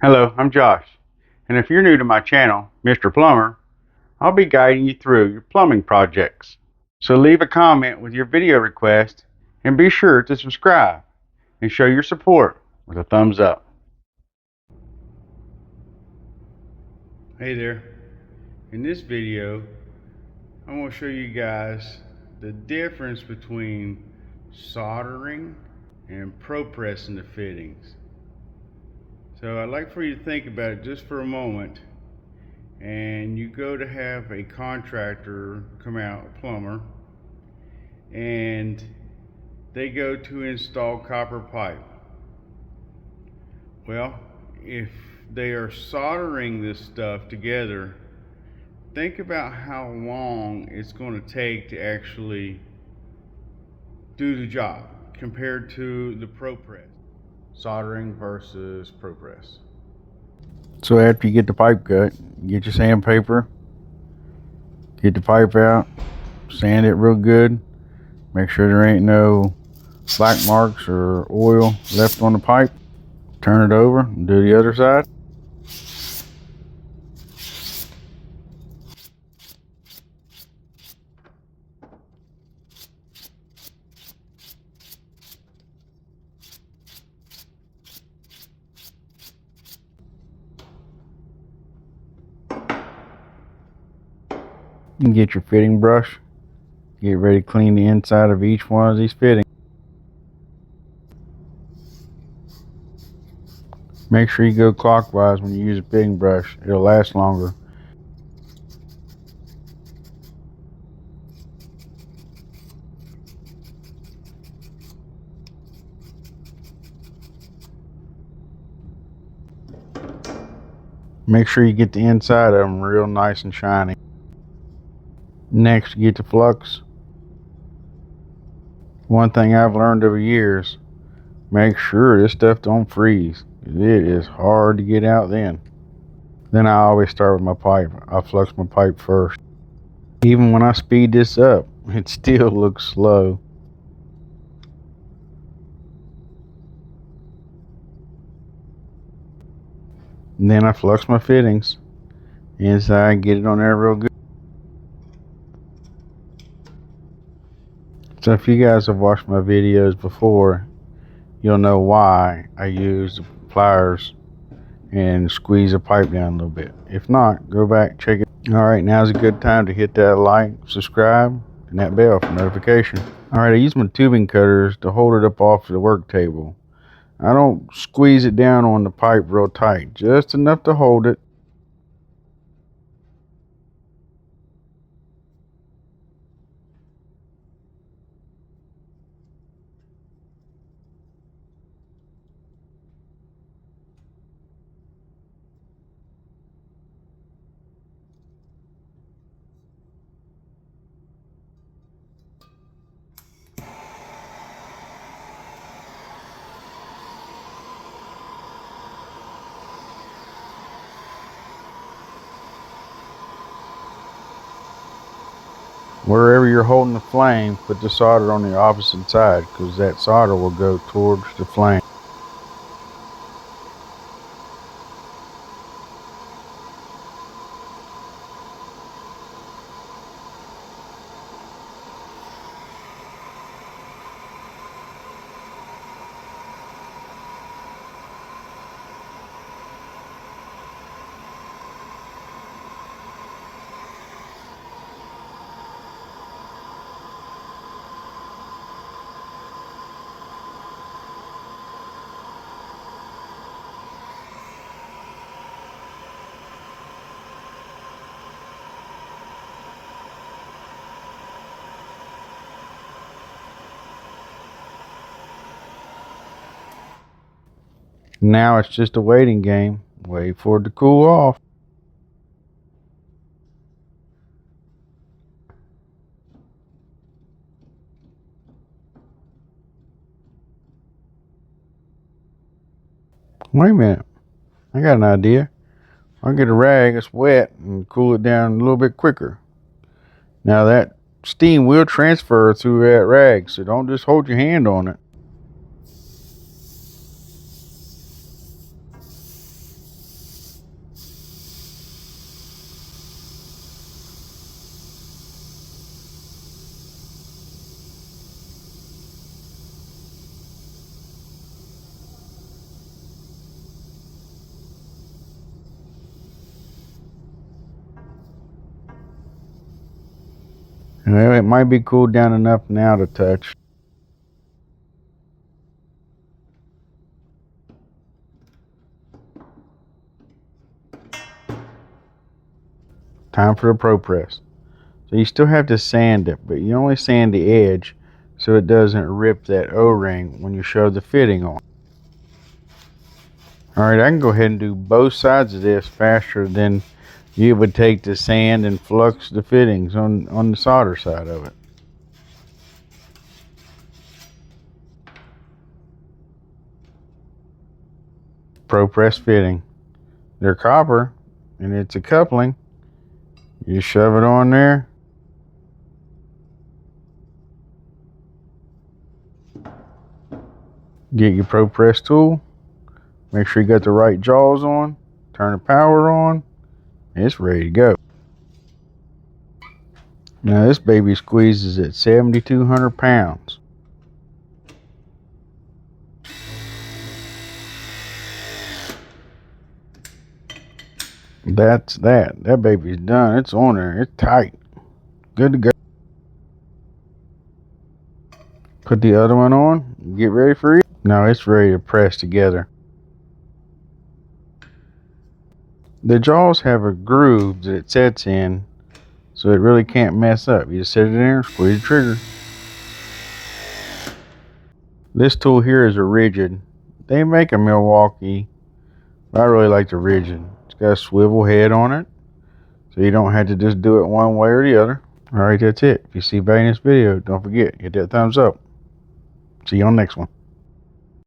Hello, I'm Josh, and if you're new to my channel, Mr. Plumber, I'll be guiding you through your plumbing projects. So leave a comment with your video request and be sure to subscribe and show your support with a thumbs up. Hey there, in this video, I'm going to show you guys the difference between soldering and Propress in the fittings. So I'd like for you to think about it just for a moment. And you go to have a contractor come out, a plumber, and they go to install copper pipe. Well, if they are soldering this stuff together, think about how long it's going to take to actually do the job compared to the Propress. Soldering versus Propress. So after you get the pipe cut, get your sandpaper, get the pipe out, sand it real good, make sure there ain't no black marks or oil left on the pipe. Turn it over and do the other side. You can get your fitting brush. Get ready to clean the inside of each one of these fittings. Make sure you go clockwise when you use a fitting brush. It'll last longer. Make sure you get the inside of them real nice and shiny. Next, you get the flux. One thing I've learned over years, make sure this stuff don't freeze. It is hard to get out then. Then I always start with my pipe. I flux my pipe first. Even when I speed this up, it still looks slow. And then I flux my fittings inside, get it on there real good. So if you guys have watched my videos before, you'll know why I use pliers and squeeze a pipe down a little bit. If not, go back, check it. Alright, now's a good time to hit that like, subscribe, and that bell for notification. Alright, I use my tubing cutters to hold it up off the work table. I don't squeeze it down on the pipe real tight, just enough to hold it. Wherever you're holding the flame, put the solder on the opposite side, because that solder will go towards the flame. Now it's just a waiting game. Wait for it to cool off. Wait a minute. I got an idea. I'll get a rag that's wet and cool it down a little bit quicker. Now that steam will transfer through that rag, so don't just hold your hand on it. Well, it might be cooled down enough now to touch. Time for the Propress. So you still have to sand it, but you only sand the edge so it doesn't rip that O-ring when you shove the fitting on. Alright, I can go ahead and do both sides of this faster than you would take to sand and flux the fittings on the solder side of it. Propress fitting. They're copper and it's a coupling. You shove it on there. Get your Propress tool. Make sure you got the right jaws on. Turn the power on. And it's ready to go. Now this baby squeezes at 7,200 pounds. That's that. That baby's done. It's on there. It's tight. Good to go. Put the other one on. Get ready for it. Now it's ready to press together. The jaws have a groove that it sets in, so it really can't mess up. You just set it in there, squeeze the trigger. This tool here is a rigid. They make a Milwaukee, but I really like the rigid. It's got a swivel head on it, so you don't have to just do it one way or the other. Alright, that's it. If you see value in this video, don't forget, hit that thumbs up. See you on the next one.